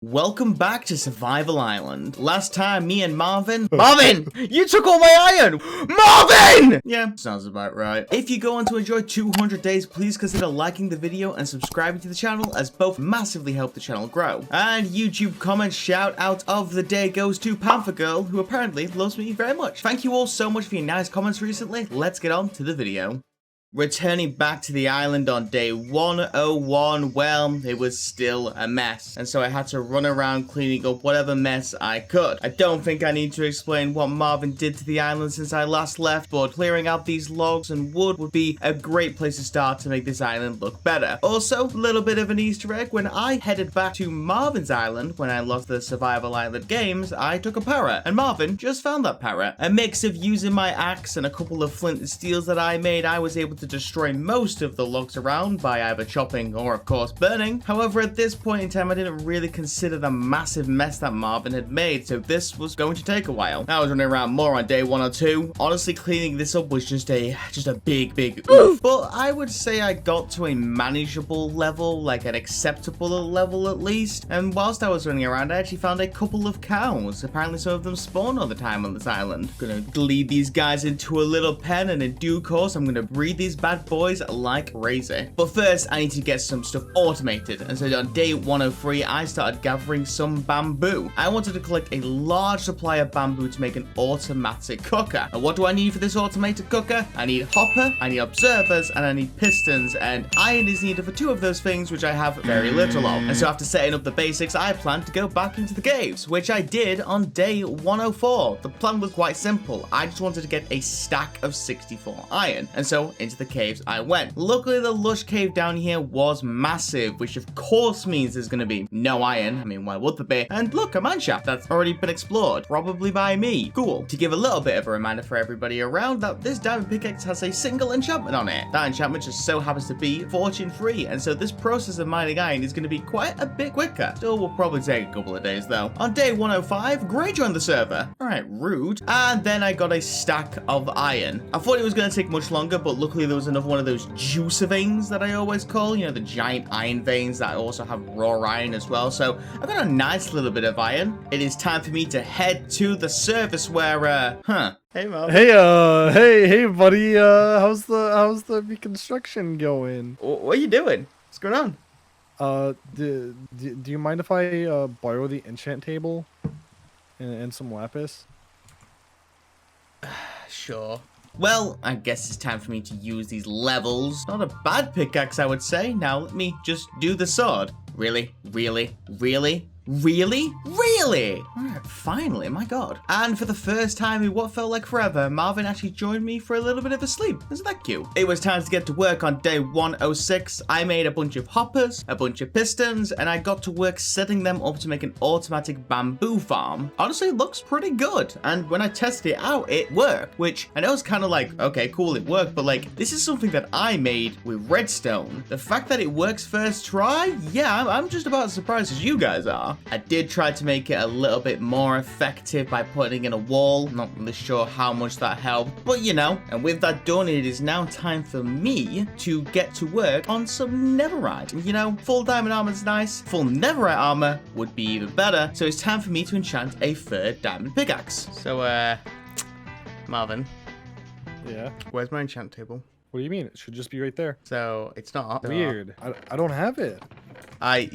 Welcome back to Survival Island. Last time, me and Marvin... Marvin! You took all my iron! Marvin! Yeah, sounds about right. If you go on to enjoy 200 days, please consider liking the video and subscribing to the channel, as both massively help the channel grow. And YouTube comment shout out of the day goes to Panther Girl, who apparently loves me very much. Thank you all so much for your nice comments recently. Let's get on to the video. Returning back to the island on day 101, well, it was still a mess, and so I had to run around cleaning up whatever mess I could. I don't think I need to explain what Marvin did to the island since I last left, but clearing out these logs and wood would be a great place to start to make this island look better. Also, a little bit of an Easter egg, when I headed back to Marvin's island when I lost the Survival Island games, I took a parrot, and Marvin just found that parrot. A mix of using my axe and a couple of flint and steels that I made, I was able to destroy most of the logs around by either chopping or of course burning. However, at this point in time I didn't really consider the massive mess that Marvin had made, so this was going to take a while. I was running around more on day 102. Honestly, cleaning this up was just a big oof. But I would say I got to a manageable level, like an acceptable level at least. And whilst I was running around, I actually found a couple of cows. Apparently some of them spawn all the time on this island. I'm gonna lead these guys into a little pen, and in due course I'm gonna breed these bad boys like crazy. But first, I need to get some stuff automated, and so on day 103, I started gathering some bamboo. I wanted to collect a large supply of bamboo to make an automatic cooker. And what do I need for this automated cooker? I need hopper, I need observers, and I need pistons, and iron is needed for 2 of those things, which I have very little of. And so after setting up the basics, I planned to go back into the caves, which I did on day 104. The plan was quite simple. I just wanted to get a stack of 64 iron, and so into the caves I went. Luckily, the lush cave down here was massive, which of course means there's going to be no iron. I mean, why would there be? And look, a mine shaft that's already been explored, probably by me. Cool. To give a little bit of a reminder for everybody around, that this diamond pickaxe has a single enchantment on it. That enchantment just so happens to be fortune free, and so this process of mining iron is going to be quite a bit quicker. Still will probably take a couple of days though. On day 105, Gray joined the server. Alright, rude. And then I got a stack of iron. I thought it was going to take much longer, but luckily there was another one of those juicer veins that I always call, you know, the giant iron veins that also have raw iron as well. So I got a nice little bit of iron. It is time for me to head to the service where hey Marvin. Hey buddy, how's the reconstruction going? What are you doing? What's going on? Do you mind if I borrow the enchant table and some lapis? Sure. Well, I guess it's time for me to use these levels. Not a bad pickaxe, I would say. Now, let me just do the sword. Really? Alright, finally, my god. And for the first time in what felt like forever, Marvin actually joined me for a little bit of a sleep. Isn't that cute? It was time to get to work on day 106. I made a bunch of hoppers, a bunch of pistons, and I got to work setting them up to make an automatic bamboo farm. Honestly, it looks pretty good. And when I tested it out, it worked, which I know is kind of like, okay, cool, it worked, but like, this is something that I made with redstone. The fact that it works first try, yeah, I'm just about as surprised as you guys are. I did try to make it a little bit more effective by putting in a wall. Not really sure how much that helped, but you know. And with that done, it is now time for me to get to work on some netherite. You know, full diamond armor is nice. Full netherite armor would be even better. So it's time for me to enchant a 3rd diamond pickaxe. So, Marvin. Yeah? Where's my enchant table? What do you mean? It should just be right there. So, it's not. Weird. I don't have it. I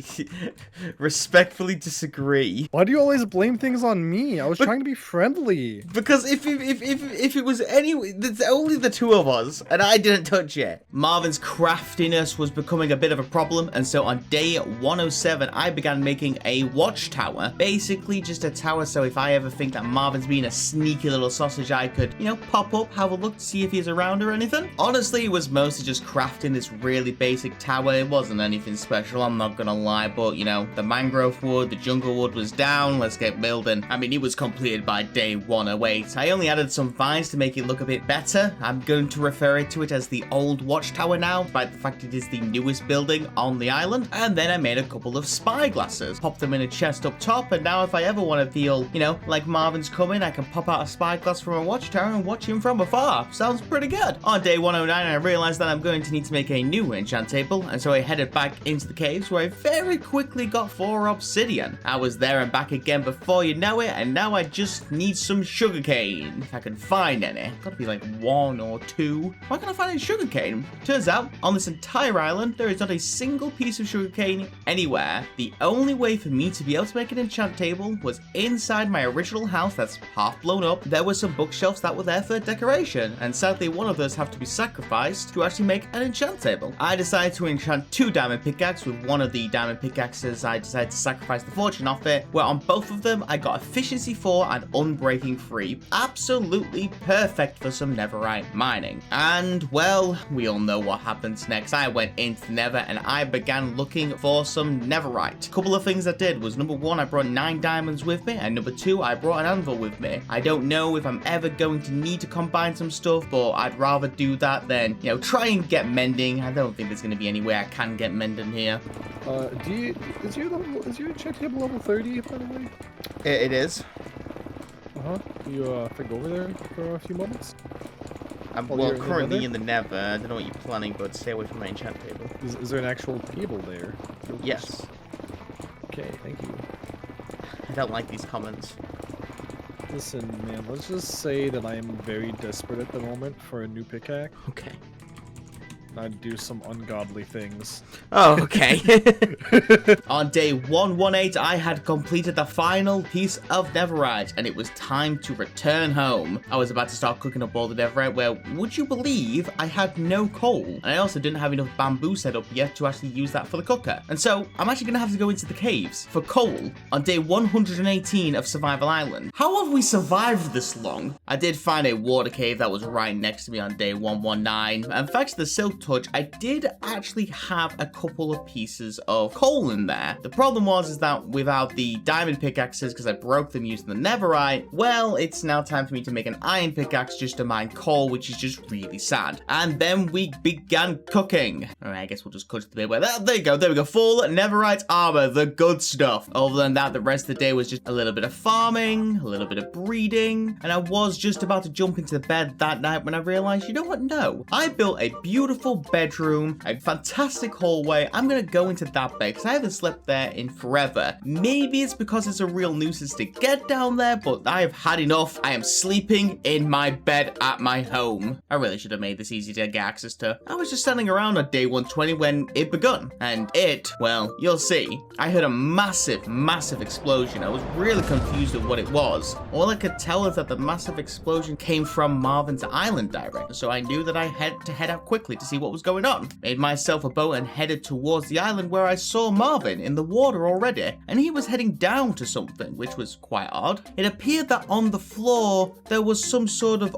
respectfully disagree. Why do you always blame things on me? I was trying to be friendly. Because if it was it's only the 2 of us, and I didn't touch it. Marvin's craftiness was becoming a bit of a problem, and so on day 107, I began making a watchtower. Basically, just a tower, so if I ever think that Marvin's being a sneaky little sausage, I could, you know, pop up, have a look to see if he's around or anything. Honestly, it was mostly just crafting this really basic tower. It wasn't anything special, I'm not gonna lie, but you know, the mangrove wood, the jungle wood was down. Let's get building. I mean, it was completed by day 108. I only added some vines to make it look a bit better. I'm going to refer to it as the old watchtower now, despite the fact it is the newest building on the island. And then I made a couple of spyglasses, popped them in a chest up top, and now if I ever want to feel, you know, like Marvin's coming, I can pop out a spyglass from a watchtower and watch him from afar. Sounds pretty good. On day 109, I realized that I'm going to need to make a new enchant table, and so I headed back into the caves where I very quickly got 4 obsidian. I was there and back again before you know it, and now I just need some sugarcane. If I can find any. Gotta be like 1 or 2. Why can't I find any sugarcane? Turns out, on this entire island, there is not a single piece of sugarcane anywhere. The only way for me to be able to make an enchant table was inside my original house that's half blown up. There were some bookshelves that were there for decoration, and sadly one of those have to be sacrificed to actually make an enchant table. I decided to enchant 2 diamond pickaxes. With one of the diamond pickaxes, I decided to sacrifice the fortune off it, where on both of them I got efficiency 4 and unbreaking 3. Absolutely perfect for some netherite mining. And well, we all know what happens next. I went into the nether and I began looking for some netherite. A couple of things I did was, number 1, I brought 9 diamonds with me, and number 2, I brought an anvil with me. I don't know if I'm ever going to need to combine some stuff, but I'd rather do that than, you know, try and get mending. I don't think there's going to be any way I can get mending here. Is your enchant table level 30, by the way? It is. Do you think over there for a few moments? I'm currently in the nether. I don't know what you're planning, but stay away from my enchant table. Is there an actual table there? Yes. Okay, thank you. I don't like these comments. Listen, man, let's just say that I am very desperate at the moment for a new pickaxe. Okay. I'd do some ungodly things. Oh, okay. On day 118, I had completed the final piece of netherite, and it was time to return home. I was about to start cooking up all the netherite, where, would you believe, I had no coal. And I also didn't have enough bamboo set up yet to actually use that for the cooker. And so, I'm actually going to have to go into the caves for coal on day 118 of Survival Island. How have we survived this long? I did find a water cave that was right next to me on day 119. And thanks to the silk touch, I did actually have a couple of pieces of coal in there. The problem was that without the diamond pickaxes, because I broke them using the netherite, well, it's now time for me to make an iron pickaxe just to mine coal, which is just really sad. And then we began cooking. Alright, I guess we'll just cut to the bit where there you go, there we go, full netherite armor, the good stuff. Other than that, the rest of the day was just a little bit of farming, a little bit of breeding, and I was just about to jump into the bed that night when I realized, you know what, no, I built a beautiful bedroom, a fantastic hallway. I'm gonna go into that bed because I haven't slept there in forever. Maybe it's because it's a real nuisance to get down there, but I have had enough. I am sleeping in my bed at my home. I really should have made this easy to get access to. I was just standing around on day 120 when it begun, and well, you'll see. I heard a massive explosion. I was really confused at what it was. All I could tell is that the massive explosion came from Marvin's island direction, so I knew that I had to head out quickly to see what was going on. Made myself a boat and headed towards the island, where I saw Marvin in the water already, and he was heading down to something, which was quite odd. It appeared that on the floor there was some sort of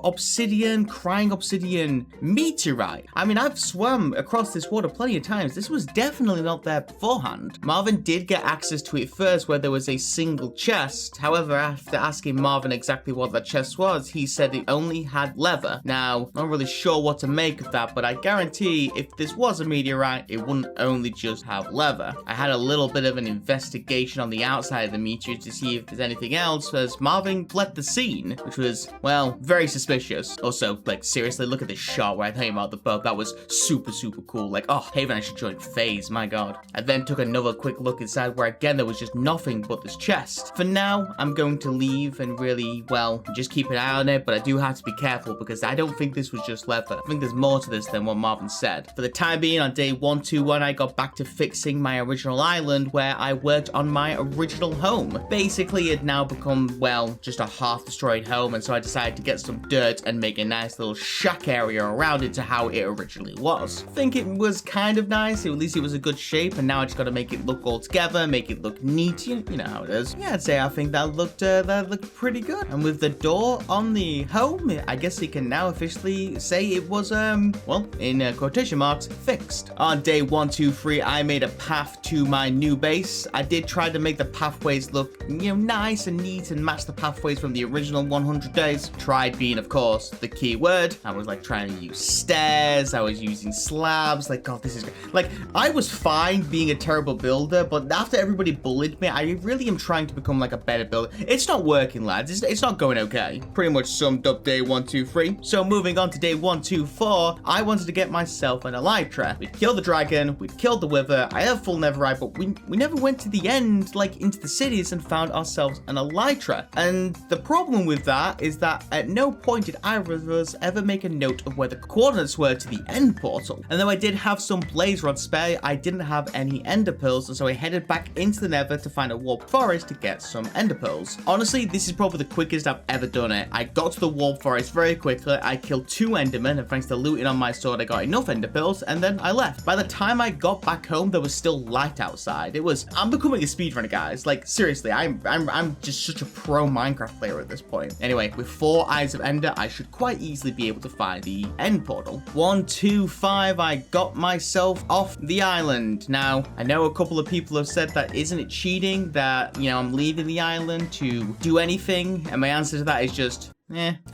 crying obsidian meteorite. I mean, I've swam across this water plenty of times. This was definitely not there beforehand. Marvin did get access to it first, where there was a single chest. However, after asking Marvin exactly what that chest was, he said it only had leather. Now, not really sure what to make of that, but I guarantee if this was a meteorite, it wouldn't only just have leather. I had a little bit of an investigation on the outside of the meteor to see if there's anything else, as Marvin fled the scene, which was, well, very suspicious. Also, like, seriously, look at this shot where I came out the boat. That was super cool. Like, oh, Havenhand should join FaZe, my god. I then took another quick look inside, where again, there was just nothing but this chest. For now, I'm going to leave and really, well, just keep an eye on it, but I do have to be careful because I don't think this was just leather. I think there's more to this than what Marvin said. For the time being, on day 121, I got back to fixing my original island, where I worked on my original home. Basically, it had now become, well, just a half-destroyed home, and so I decided to get some dirt and make a nice little shack area around it to how it originally was. I think it was kind of nice. At least it was a good shape, and now I just got to make it look all together, make it look neat. You know how it is. Yeah, I'd say I think that looked pretty good. And with the door on the home, I guess you can now officially say it was, well, in quotation marks, fixed. On day 123, I made a path to my new base. I did try to make the pathways look, you know, nice and neat and match the pathways from the original 100 days. Tried being, of course, the key word. I was like trying to use stairs. I was using slabs. Like, God, this is like, I was fine being a terrible builder, but after everybody bullied me, I really am trying to become like a better builder. It's not working, lads. It's not going okay. Pretty much summed up day 123. So moving on to day 124, I wanted to get myself an elytra. We'd killed the dragon, we'd killed the wither, I had full netherite, but we never went to the end, like into the cities, and found ourselves an elytra. And the problem with that is that at no point did either of us ever make a note of where the coordinates were to the end portal. And though I did have some blaze rod spare, I didn't have any ender pearls, and so I headed back into the nether to find a warp forest to get some ender pearls. Honestly, this is probably the quickest I've ever done it. I got to the warp forest very quickly, I killed 2 endermen, and thanks to looting on my sword I got enough ender pearls, and then I left. By the time I got back home, there was still light outside. I'm becoming a speedrunner, guys. Like, seriously, I'm just such a pro Minecraft player at this point. Anyway, with 4 eyes of ender, I should quite easily be able to find the end portal. 1, 2, 5, I got myself off the island. Now, I know a couple of people have said that isn't it cheating that, you know, I'm leaving the island to do anything, and my answer to that is just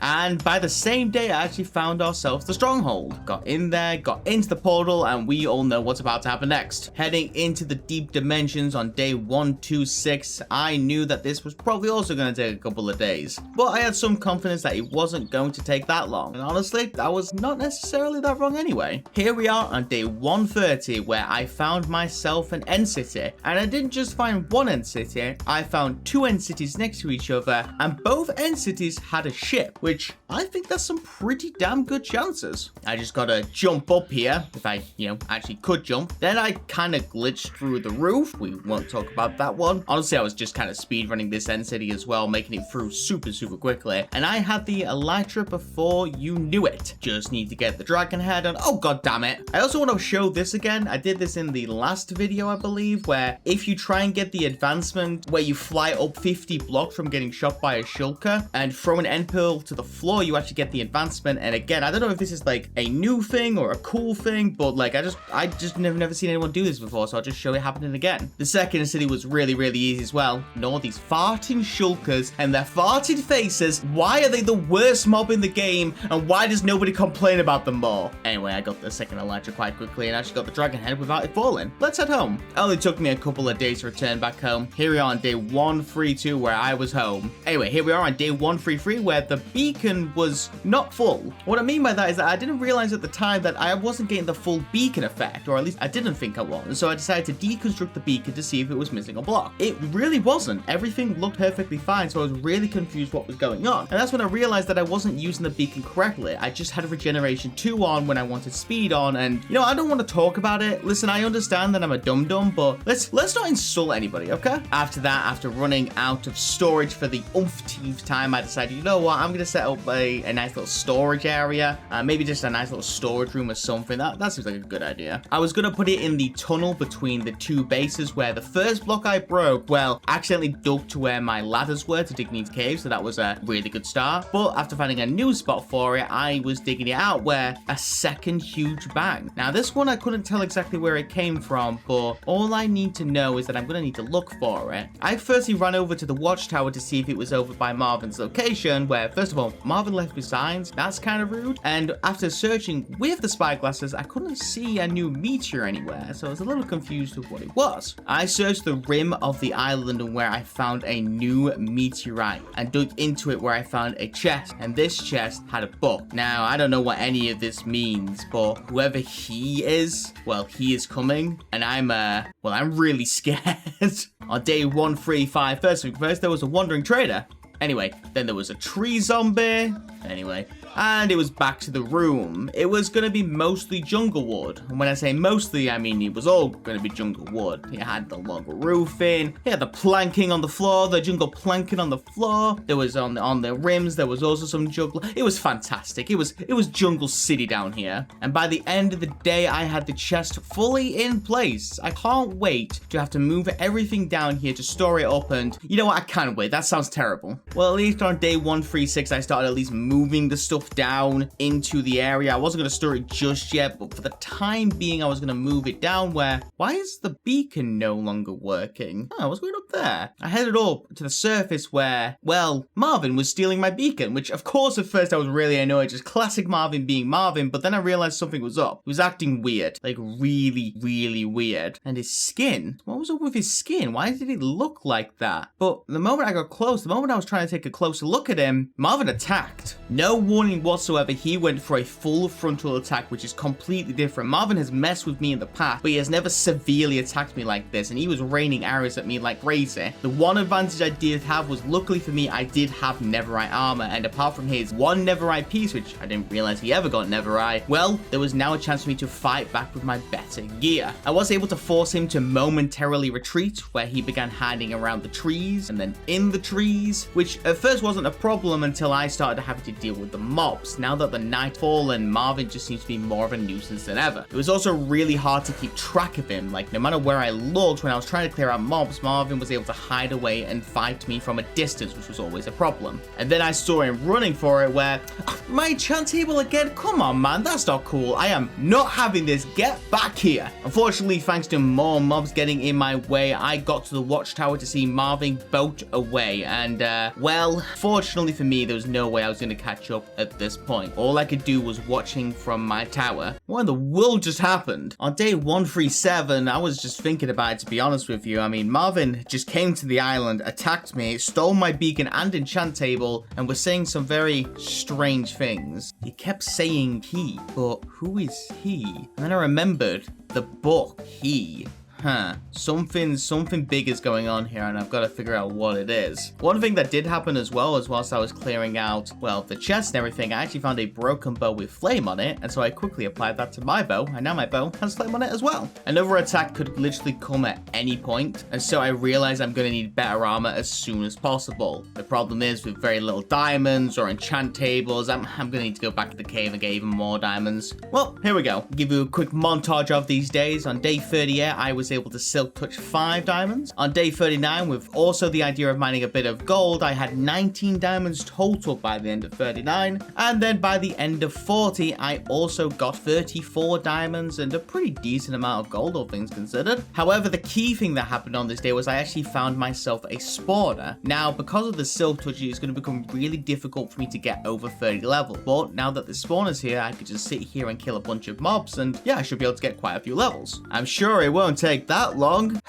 and by the same day, I actually found ourselves the stronghold. Got in there, got into the portal, and we all know what's about to happen next. Heading into the deep dimensions on day 126, I knew that this was probably also going to take a couple of days, but I had some confidence that it wasn't going to take that long. And honestly, I was not necessarily that wrong anyway. Here we are on day 130, where I found myself an end city. And I didn't just find one end city, I found 2 end cities next to each other, and both end cities had a ship, which I think that's some pretty damn good chances. I just gotta jump up here, if I, actually could jump. Then I kind of glitched through the roof. We won't talk about that one. Honestly, I was just kind of speedrunning this end city as well, making it through super quickly. And I had the elytra before you knew it. Just need to get the dragon head and oh god damn it. I also want to show this again. I did this in the last video, I believe, where if you try and get the advancement where you fly up 50 blocks from getting shot by a shulker and throw an end pearl to the floor, you actually get the advancement. And again, I don't know if this is like a new thing or a cool thing, but like I just never seen anyone do this before, so I'll just show it happening again. The second city was really easy as well. Ignore these farting shulkers and their farted faces. Why are they the worst mob in the game, and why does nobody complain about them more? Anyway, I got the second elytra quite quickly and actually got the dragon head without it falling. Let's head home. It only took me a couple of days to return back home. Here we are on day 132 where I was home. Anyway, here we are on day 133 where the beacon was not full. What I mean by that is that I didn't realize at the time that I wasn't getting the full beacon effect, or at least I didn't think I was. And so I decided to deconstruct the beacon to see if it was missing a block. It really wasn't. Everything looked perfectly fine, so I was really confused what was going on. And that's when I realized that I wasn't using the beacon correctly. I just had regeneration 2 on when I wanted speed on, and I don't want to talk about it. Listen, I understand that I'm a dum-dum, but let's not insult anybody, okay? After that, after running out of storage for the umpteenth time, I decided, you know what, I'm gonna set up a nice little storage area, maybe just a nice little storage room or something. That seems like a good idea. I was gonna put it in the tunnel between the 2 bases where the first block I broke, well, accidentally dug to where my ladders were to dig me into caves, so that was a really good start. But after finding a new spot for it, I was digging it out where a second huge bang. Now this one I couldn't tell exactly where it came from, but all I need to know is that I'm gonna need to look for it. I firstly ran over to the watchtower to see if it was over by Marvin's location, where first of all, Marvin left me signs. That's kind of rude. And after searching with the spyglasses, I couldn't see a new meteor anywhere, so I was a little confused with what it was. I searched the rim of the island and where I found a new meteorite and dug into it where I found a chest, and this chest had a book. Now, I don't know what any of this means, but whoever he is, well, he is coming, and I'm really scared. On day 135, first thing first, there was a wandering trader. Anyway, then there was a tree zombie. Anyway, and it was back to the room. It was going to be mostly jungle wood. And when I say mostly, I mean it was all going to be jungle wood. It had the log roofing, it had the planking on the floor, the jungle planking on the floor. There was on the rims, there was also some jungle. It was fantastic. It was jungle city down here. And by the end of the day, I had the chest fully in place. I can't wait to have to move everything down here to store it up, and you know what? I can't wait. That sounds terrible. Well, at least on day 136, I started at least moving the stuff down into the area. I wasn't going to store it just yet, but for the time being, I was going to move it down where... Why is the beacon no longer working? Oh, what's going up there? I headed up to the surface where, well, Marvin was stealing my beacon, which of course at first I was really annoyed, just classic Marvin being Marvin, but then I realized something was up. He was acting weird, like really weird. And his skin, what was up with his skin? Why did it look like that? But the moment I got close, the moment I was trying to take a closer look at him, Marvin attacked. No warning whatsoever, he went for a full frontal attack, which is completely different. Marvin has messed with me in the past, but he has never severely attacked me like this, and he was raining arrows at me like crazy. The one advantage I did have was, luckily for me, I did have Netherite armor, and apart from his one Netherite piece, which I didn't realize he ever got Netherite, well, there was now a chance for me to fight back with my better gear. I was able to force him to momentarily retreat, where he began hiding around the trees, and then in the trees, which at first wasn't a problem until I started having to deal with the mobs. Now that the night fallen, Marvin just seems to be more of a nuisance than ever. It was also really hard to keep track of him. Like, no matter where I looked, when I was trying to clear out mobs, Marvin was able to hide away and fight me from a distance, which was always a problem. And then I saw him running for it, where, my enchant table again? Come on, man, that's not cool. I am not having this. Get back here. Unfortunately, thanks to more mobs getting in my way, I got to the watchtower to see Marvin boat away. And, well, fortunately for me, there was no way I was going to catch up at this point. All I could do was watching from my tower. What in the world just happened? On day 137, I was just thinking about it, to be honest with you. I mean, Marvin just came to the island, attacked me, stole my beacon and enchant table, and was saying some very strange things. He kept saying he, but who is he? And then I remembered the book, he. Something big is going on here, and I've got to figure out what it is. One thing that did happen as well is, whilst I was clearing out, well, the chest and everything, I actually found a broken bow with flame on it, and so I quickly applied that to my bow, and now my bow has flame on it as well. Another attack could literally come at any point, and so I realized I'm going to need better armor as soon as possible. The problem is, with very little diamonds or enchant tables, I'm going to need to go back to the cave and get even more diamonds. Well, here we go. I'll give you a quick montage of these days. On day 38, I was able to silk touch 5 diamonds. On day 39, with also the idea of mining a bit of gold, I had 19 diamonds total by the end of 39. And then by the end of 40, I also got 34 diamonds and a pretty decent amount of gold, all things considered. However, the key thing that happened on this day was I actually found myself a spawner. Now, because of the silk touch, it's going to become really difficult for me to get over 30 level. But now that the spawner's here, I could just sit here and kill a bunch of mobs, and yeah, I should be able to get quite a few levels. I'm sure it won't take that long.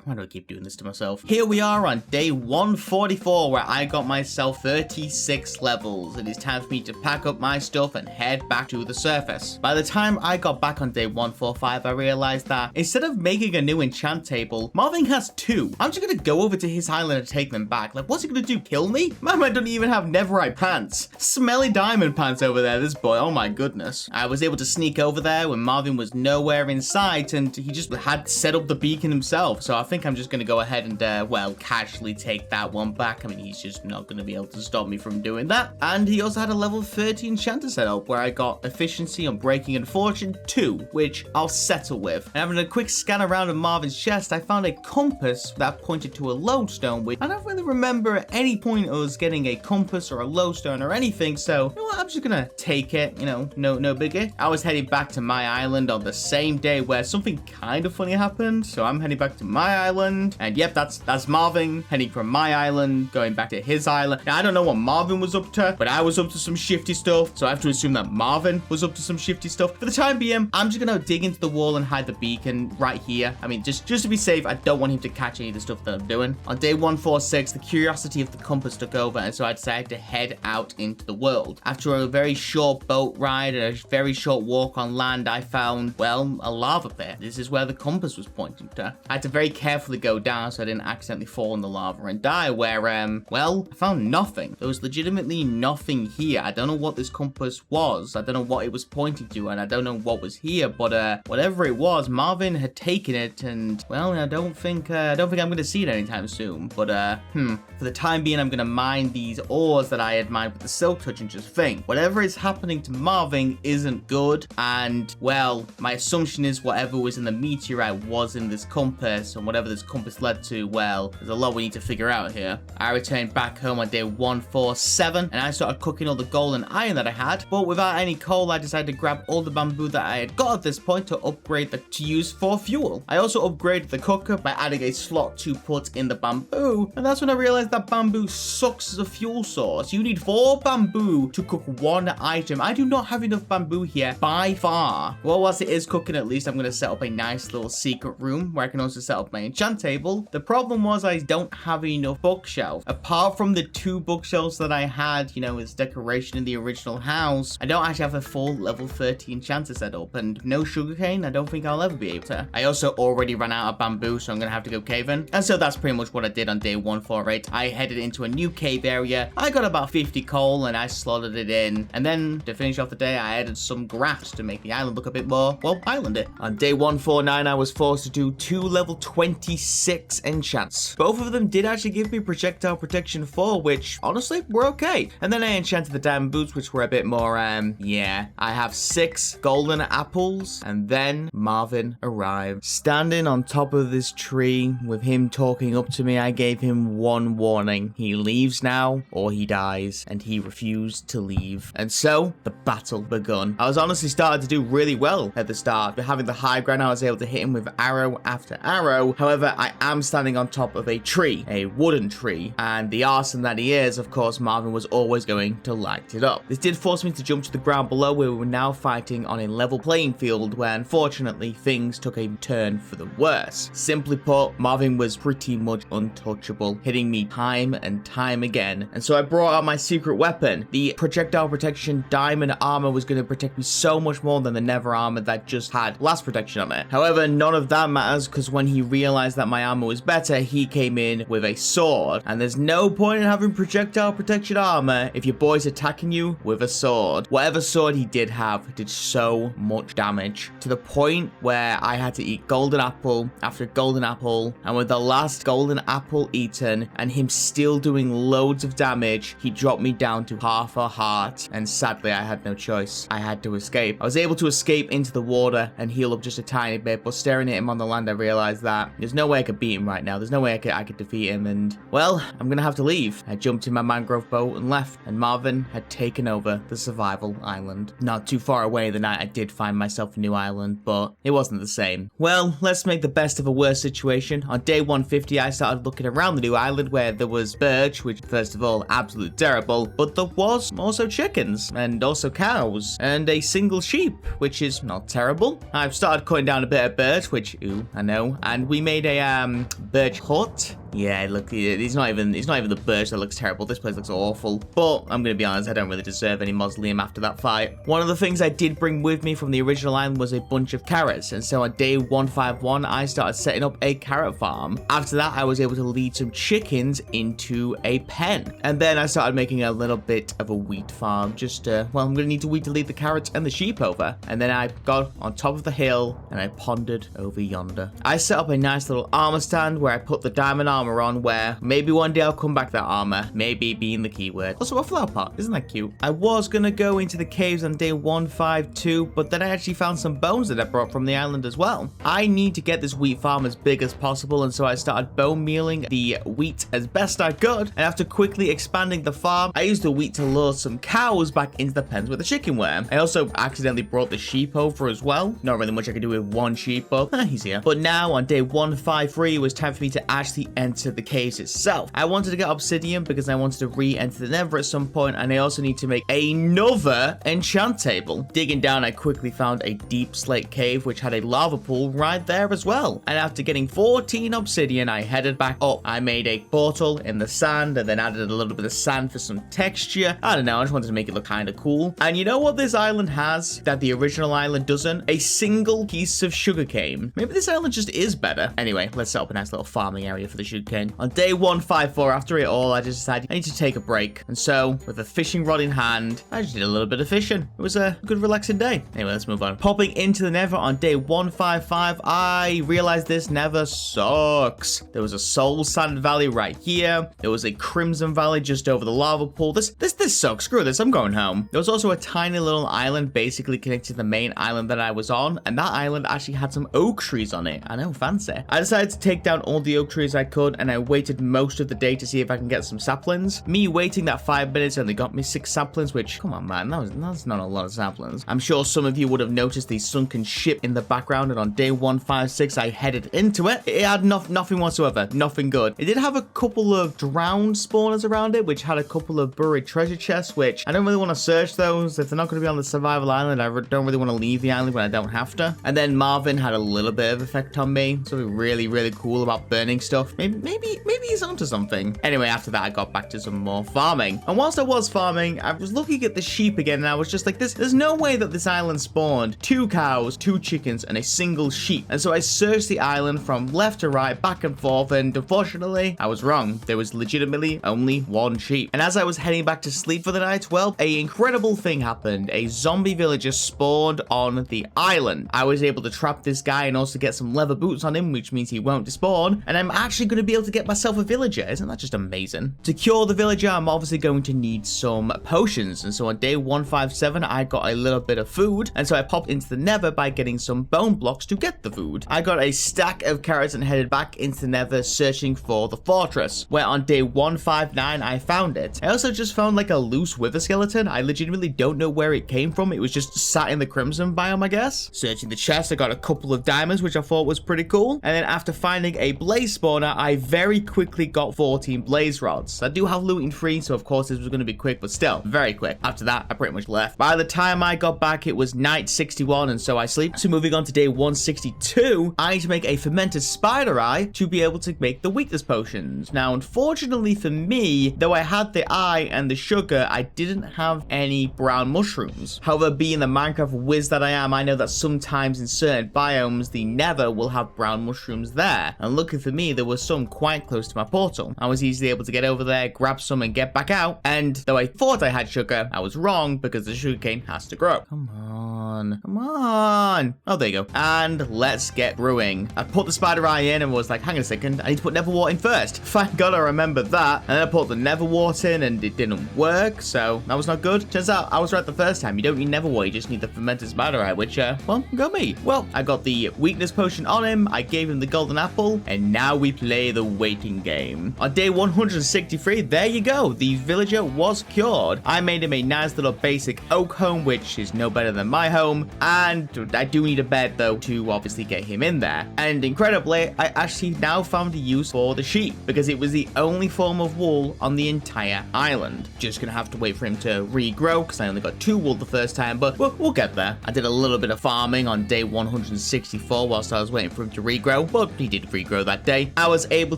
Why do I keep doing this to myself? Here we are on day 144, where I got myself 36 levels. It is time for me to pack up my stuff and head back to the surface. By the time I got back on day 145, I realized that instead of making a new enchant table, Marvin has 2. I'm just gonna go over to his island and take them back. Like, what's he gonna do, kill me? My man don't even have Netherite pants. Smelly diamond pants over there, this boy, oh my goodness. I was able to sneak over there when Marvin was nowhere in sight, and he just had set up the beacon himself, so I think I'm just going to go ahead and, well, casually take that one back. I mean, he's just not going to be able to stop me from doing that. And he also had a level 30 enchanter setup, where I got efficiency on breaking and fortune 2, which I'll settle with. And having a quick scan around of Marvin's chest, I found a compass that pointed to a lodestone, which I don't really remember at any point us getting a compass or a lodestone or anything, so you know what, I'm just gonna take it, you know, no biggie. I was heading back to my island on the same day where something kind of funny happened, so I'm heading back to my island, and yep, that's Marvin heading from my island going back to his island. Now, I don't know what Marvin was up to, but I was up to some shifty stuff, so I have to assume that Marvin was up to some shifty stuff. For the time being, I'm just gonna dig into the wall and hide the beacon right here. I mean, just to be safe, I don't want him to catch any of the stuff that I'm doing. On day 146, the curiosity of the compass took over, and so I decided to head out into the world. After a very short boat ride and a very short walk on land, I found, well, a lava pit. This is where the compass was pointing to. I had to very carefully go down so I didn't accidentally fall in the lava and die, where, well, I found nothing. There was legitimately nothing here. I don't know what this compass was. I don't know what it was pointing to, and I don't know what was here, but, whatever it was, Marvin had taken it, and, well, I don't think I'm going to see it anytime soon, but, for the time being, I'm going to mine these ores that I had mined with the silk touch and just think, whatever is happening to Marvin isn't good, and, well, my assumption is whatever was in the meteorite was in this compass, and whatever this compass led to, well, there's a lot we need to figure out here. I returned back home on day 147, and I started cooking all the gold and iron that I had, but without any coal, I decided to grab all the bamboo that I had got at this point to upgrade to use for fuel. I also upgraded the cooker by adding a slot to put in the bamboo, and that's when I realized realized that bamboo sucks as a fuel source. You need 4 bamboo to cook 1 item. I do not have enough bamboo here by far. Well, whilst it is cooking, at least I'm going to set up a nice little secret room where I can also set up my enchant table. The problem was I don't have enough bookshelf. Apart from the 2 bookshelves that I had, you know, as decoration in the original house, I don't actually have a full level 30 enchanter set up, and no sugarcane, I don't think I'll ever be able to. I also already ran out of bamboo, so I'm going to have to go caving. And so that's pretty much what I did on day 148. I headed into a new cave area. I got about 50 coal and I slotted it in. And then to finish off the day, I added some grass to make the island look a bit more, well, islandy. On day 149, I was forced to do 2 level 26 enchants. Both of them did actually give me projectile protection 4, which honestly were okay. And then I enchanted the diamond boots, which were a bit more, yeah. I have 6 golden apples, and then Marvin arrived. Standing on top of this tree with him talking up to me, I gave him one warning. He leaves now or he dies, and he refused to leave. And so the battle begun. I was honestly starting to do really well at the start. But having the high ground, I was able to hit him with arrow after arrow. However, I am standing on top of a tree, a wooden tree, and the arson that he is, of course, Marvin was always going to light it up. This did force me to jump to the ground below, where we were now fighting on a level playing field, where unfortunately things took a turn for the worse. Simply put, Marvin was pretty much untouchable, hitting me time and time again. And so I brought out my secret weapon. The projectile protection diamond armor was going to protect me so much more than the nether armor that just had blast protection on it. However, none of that matters, because when he realized that my armor was better, he came in with a sword. And there's no point in having projectile protection armor if your boy's attacking you with a sword. Whatever sword he did have did so much damage, to the point where I had to eat golden apple after golden apple, and with the last golden apple eaten and him still doing loads of damage, he dropped me down to half a heart, and sadly I had no choice. I had to escape. I was able to escape into the water and heal up just a tiny bit, but staring at him on the land, I realized that there's no way I could beat him right now. There's no way I could defeat him, and well, I'm gonna have to leave. I jumped in my mangrove boat and left, and Marvin had taken over the survival island. Not too far away the night I did find myself a new island, but it wasn't the same. Well, let's make the best of a worse situation. On day 150, I started looking around the new island, where there was birch, which first of all, absolutely terrible, but there was also chickens, and also cows, and a single sheep, which is not terrible. I've started cutting down a bit of birch, which, ooh, I know, and we made a birch hut. Yeah, look, it's not even the birch that looks terrible. This place looks awful. But I'm gonna be honest, I don't really deserve any mausoleum after that fight. One of the things I did bring with me from the original island was a bunch of carrots, and so on day 151, I started setting up a carrot farm. After that, I was able to lead some chickens into a pen, and then I started making a little bit of a wheat farm. Just well, I'm gonna need to wheat to lead the carrots and the sheep over, and then I got on top of the hill and I pondered over yonder. I set up a nice little armor stand where I put the diamond armor on, where maybe one day I'll come back to that armor, maybe being the keyword. Also a flower pot, isn't that cute? I was gonna go into the caves on day 152, but then I actually found some bones that I brought from the island as well. I need to get this wheat farm as big as possible, and so I started bone mealing the wheat as best I could, and after quickly expanding the farm, I used the wheat to lure some cows back into the pens where the chicken were. I also accidentally brought the sheep over as well. Not really much I could do with one sheep, but he's here. But now on day 153, it was time for me to actually enter the caves itself. I wanted to get obsidian because I wanted to re-enter the nether at some point, and I also need to make another enchant table. Digging down, I quickly found a deep slate cave which had a lava pool right there as well, and after getting 14 obsidian, I headed back up. I made a portal in the sand and then added a little bit of sand for some texture. I don't know, I just wanted to make it look kind of cool. And you know what this island has that the original island doesn't? A single piece of sugarcane. Maybe this island just is better. Anyway, let's set up a nice little farming area for the sugarcane. On day 154, after it all, I just decided I need to take a break. And so, with a fishing rod in hand, I just did a little bit of fishing. It was a good, relaxing day. Anyway, let's move on. Popping into the nether on day 155, I realized this nether sucks. There was a soul sand valley right here. There was a crimson valley just over the lava pool. This sucks. Screw this. I'm going home. There was also a tiny little island basically connected to the main island that I was on, and that island actually had some oak trees on it. I know, fancy. I decided to take down all the oak trees I could, could, and I waited most of the day to see if I can get some saplings. Me waiting that 5 minutes only got me 6 saplings, which, come on man, that's not a lot of saplings. I'm sure some of you would have noticed the sunken ship in the background, and on day 156 I headed into it. It had nothing whatsoever, nothing good. It did have a couple of drowned spawners around it, which had a couple of buried treasure chests, which I don't really want to search those. If they're not going to be on the survival island, I don't really want to leave the island when I don't have to. And then Marvin had a little bit of effect on me. Something really, really cool about burning stuff. Maybe he's onto something. Anyway, after that, I got back to some more farming. And whilst I was farming, I was looking at the sheep again, and I was just like, there's no way that this island spawned 2 cows, 2 chickens, and a single sheep. And so I searched the island from left to right, back and forth, and unfortunately, I was wrong. There was legitimately only 1 sheep. And as I was heading back to sleep for the night, well, an incredible thing happened. A zombie villager spawned on the island. I was able to trap this guy and also get some leather boots on him, which means he won't despawn. And I'm actually going to be able to get myself a villager. Isn't that just amazing? To cure the villager, I'm obviously going to need some potions. And so on day 157, I got a little bit of food. And so I popped into the nether by getting some bone blocks to get the food. I got a stack of carrots and headed back into the nether searching for the fortress, where on day 159, I found it. I also just found like a loose wither skeleton. I legitimately don't know where it came from. It was just sat in the crimson biome, I guess. Searching the chest, I got a couple of diamonds, which I thought was pretty cool. And then after finding a blaze spawner, I very quickly got 14 blaze rods. I do have looting free, so of course this was going to be quick, but still, very quick. After that, I pretty much left. By the time I got back, it was night 61, and so I sleep. So moving on to day 162, I need to make a fermented spider eye to be able to make the weakness potions. Now, unfortunately for me, though I had the eye and the sugar, I didn't have any brown mushrooms. However, being the Minecraft whiz that I am, I know that sometimes in certain biomes, the nether will have brown mushrooms there. And lucky for me, there was some quite close to my portal. I was easily able to get over there, grab some and get back out. And though I thought I had sugar, I was wrong because the sugarcane has to grow. Come on. Come on. Oh, there you go. And let's get brewing. I put the spider eye in and was like, hang on a second, I need to put nether wart in first. Thank God I remembered that. And then I put the nether wart in and it didn't work, so that was not good. Turns out I was right the first time. You don't need nether wart, you just need the fermented spider eye, which, well, got me. Well, I got the weakness potion on him, I gave him the golden apple, and now we play the waiting game. On day 163, there you go. The villager was cured. I made him a nice little basic oak home, which is no better than my home, and I do need a bed, though, to obviously get him in there. And incredibly, I actually now found a use for the sheep, because it was the only form of wool on the entire island. Just gonna have to wait for him to regrow, because I only got 2 wool the first time, but we'll get there. I did a little bit of farming on day 164 whilst I was waiting for him to regrow, but he did regrow that day. I was able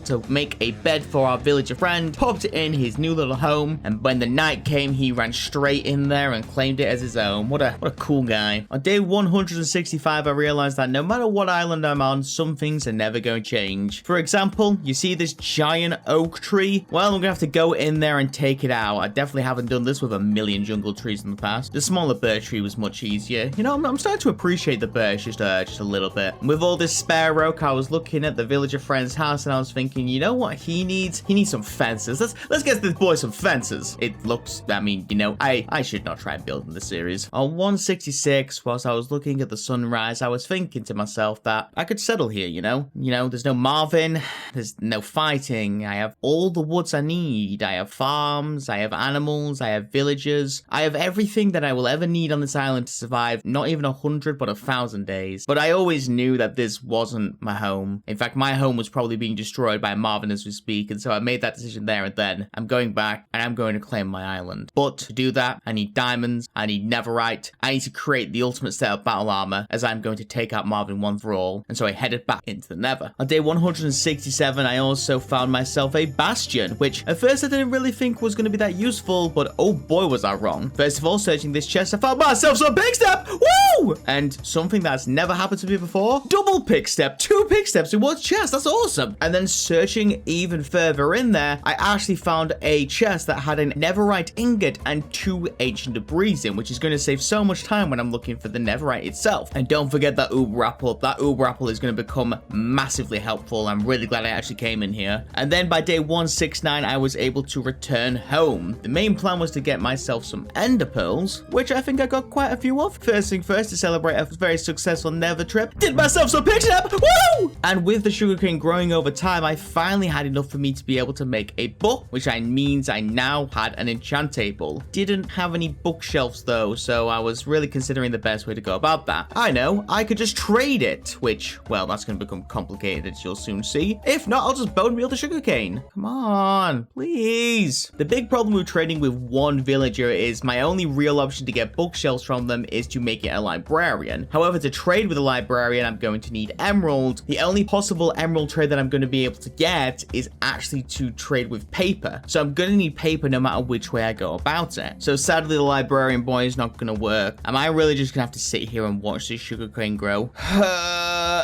to make a bed for our villager friend, popped it in his new little home, and when the night came, he ran straight in there and claimed it as his own. What a cool guy. On day 165, I realized that no matter what island I'm on, some things are never going to change. For example, you see this giant oak tree? Well, I'm gonna have to go in there and take it out. I definitely haven't done this with a million jungle trees in the past. The smaller birch tree was much easier. You know, I'm starting to appreciate the birch just a little bit. With all this spare oak, I was looking at the villager friend's house and I was thinking, you know what he needs? He needs some fences. Let's get this boy some fences. It looks, I mean, you know, I should not try and build in this series. On 166, whilst I was looking at the sunrise, I was thinking to myself that I could settle here, you know? There's no Marvin, there's no fighting. I have all the woods I need. I have farms, I have animals, I have villagers. I have everything that I will ever need on this island to survive not even 100 but 1,000 days. But I always knew that this wasn't my home. In fact, my home was probably being destroyed by Marvin as we speak, and so I made that decision there and then. I'm going back and I'm going to claim my island. But to do that, I need diamonds, I need netherite, I need to create the ultimate set of battle armor, as I'm going to take out Marvin once for all. And so I headed back into the nether. On day 167, I also found myself a bastion, which at first I didn't really think was going to be that useful, but oh boy was I wrong. First of all, searching this chest, I found myself some pick step! Woo! And something that's never happened to me before, double pick step, 2 pick steps in one chest, that's awesome. And then searching even further in there, I actually found a chest that had a netherite ingot and 2 ancient debris in, which is going to save so much time when I'm looking for the netherite itself. And don't forget that uber apple. That uber apple is going to become massively helpful. I'm really glad I actually came in here. And then by day 169, I was able to return home. The main plan was to get myself some ender pearls, which I think I got quite a few of. First thing first, to celebrate a very successful nether trip, did myself some pick step. Woo! And with the sugarcane growing over time, time, I finally had enough for me to be able to make a book, which means I now had an enchant table. Didn't have any bookshelves though, so I was really considering the best way to go about that. I know, I could just trade it, which, well, that's going to become complicated as you'll soon see. If not, I'll just bone meal the sugarcane. Come on, please. The big problem with trading with one villager is my only real option to get bookshelves from them is to make it a librarian. However, to trade with a librarian, I'm going to need emerald. The only possible emerald trade that I'm going to be able to get is actually to trade with paper. So I'm going to need paper no matter which way I go about it. So sadly, the librarian boy is not going to work. Am I really just going to have to sit here and watch this sugarcane grow?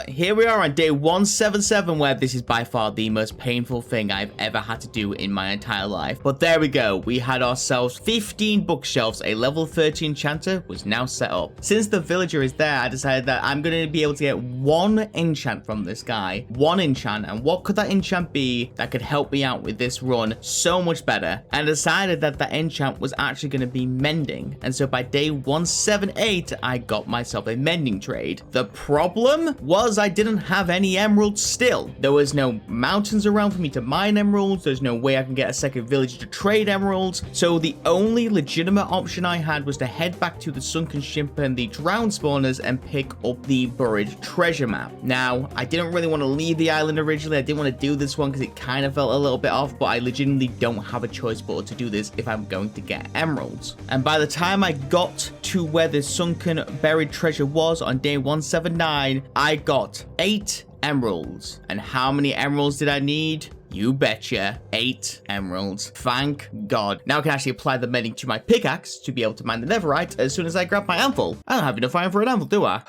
Here we are on day 177, where this is by far the most painful thing I've ever had to do in my entire life. But there we go. We had ourselves 15 bookshelves. A level 30 enchanter was now set up. Since the villager is there, I decided that I'm going to be able to get one enchant from this guy. One enchant. And what could that enchant be that could help me out with this run so much better? And I decided that the enchant was actually going to be mending. And so by day 178, I got myself a mending trade. The problem was I didn't have any emeralds still. There was no mountains around for me to mine emeralds. There's no way I can get a second villager to trade emeralds. So the only legitimate option I had was to head back to the sunken ship and the drowned spawners and pick up the buried treasure map. Now, I didn't really want to leave the island originally. I didn't want to do this one because it kind of felt a little bit off, but I legitimately don't have a choice but to do this if I'm going to get emeralds. And by the time I got to where the sunken buried treasure was on day 179, I got 8 emeralds. And how many emeralds did I need? You betcha, 8 emeralds. Thank God. Now I can actually apply the mending to my pickaxe to be able to mine the netherite as soon as I grab my anvil. I don't have enough iron for an anvil, do I?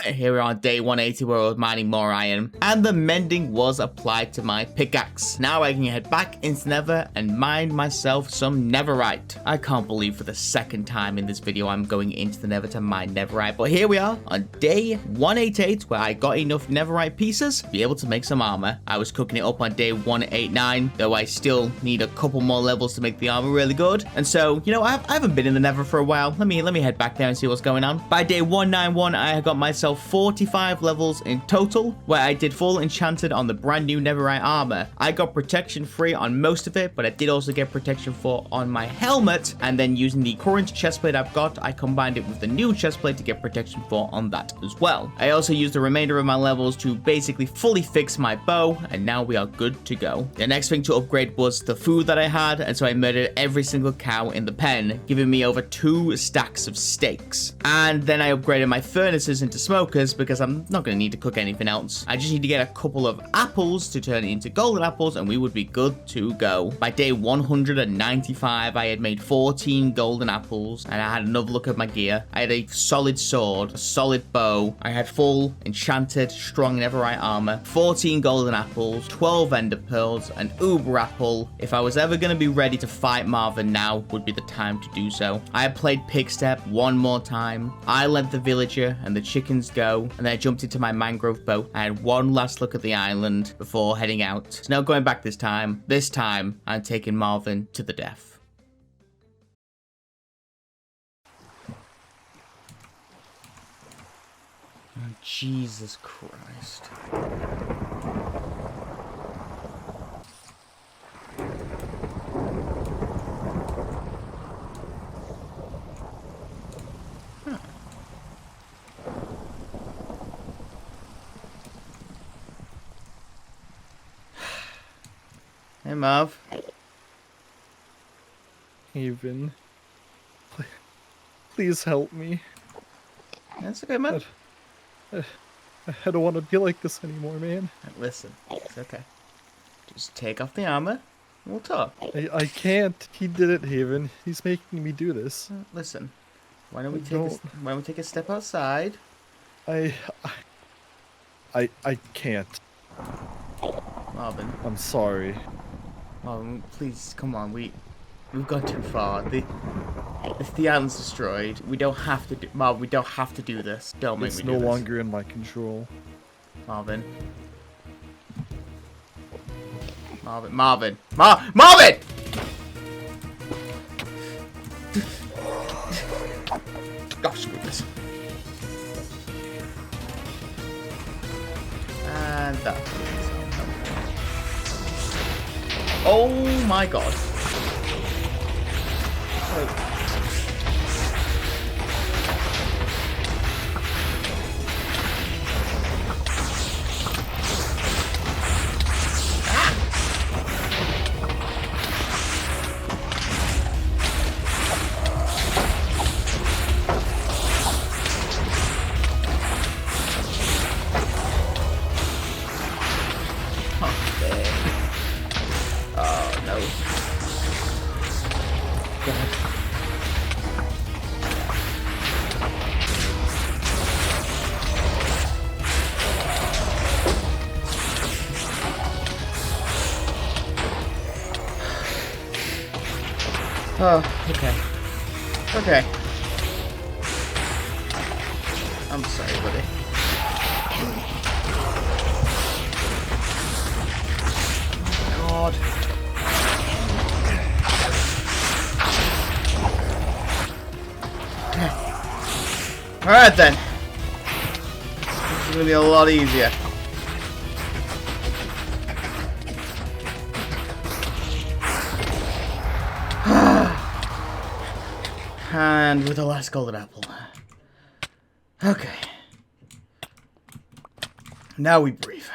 Here we are on day 180 where I was mining more iron. And the mending was applied to my pickaxe. Now I can head back into Nether and mine myself some netherite. I can't believe for the second time in this video I'm going into the Nether to mine netherite. But here we are on day 188 where I got enough netherite pieces to be able to make some armor. I was cooking it up on day 189, though I still need a couple more levels to make the armor really good. And so, you know, I haven't been in the Nether for a while. Let me head back there and see what's going on. By day 191, I got myself 45 levels in total, where I did full enchanted on the brand new netherite armor. I got protection 3 on most of it, but I did also get protection 4 on my helmet, and then using the current chestplate I've got, I combined it with the new chestplate to get protection 4 on that as well. I also used the remainder of my levels to basically fully fix my bow, and now we are good to go. The next thing to upgrade was the food that I had, and so I murdered every single cow in the pen, giving me over 2 stacks of steaks. And then I upgraded my furnaces into smokers because I'm not going to need to cook anything else. I just need to get a couple of apples to turn it into golden apples and we would be good to go. By day 195, I had made 14 golden apples and I had another look at my gear. I had a solid sword, a solid bow. I had full enchanted, strong netherite armor, 14 golden apples, 12 ender pearls, an uber apple. If I was ever going to be ready to fight Marvin, now would be the time to do so. I had played Pigstep one more time. I led the villager and the chickens go, and then I jumped into my mangrove boat. I had one last look at the island before heading out. So now going back this time I'm taking Marvin to the death. Oh, Jesus Christ. Hey, Marv. Haven. Please help me. That's okay, man. I don't want to be like this anymore, man. Listen, it's okay. Just take off the armor, and we'll talk. I can't. He did it, Haven. He's making me do this. Listen, why don't we take a step outside? I can't. Marvin. I'm sorry. Marvin, please, come on. We've gone too far. If the island's destroyed, we don't have to do. Marvin, we don't have to do this. Don't make me do this. It's no longer in my control. Marvin. Marvin! Marvin! Gosh, goodness. And that. Oh my god. Oh, okay. Okay. I'm sorry, buddy. God. Alright then. This is gonna be a lot easier. And with the last golden apple. Okay. Now we breathe.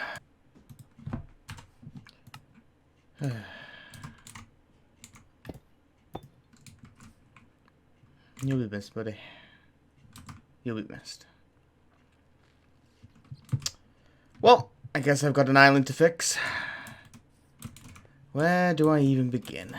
You'll be missed, buddy. You'll be missed. Well, I guess I've got an island to fix. Where do I even begin?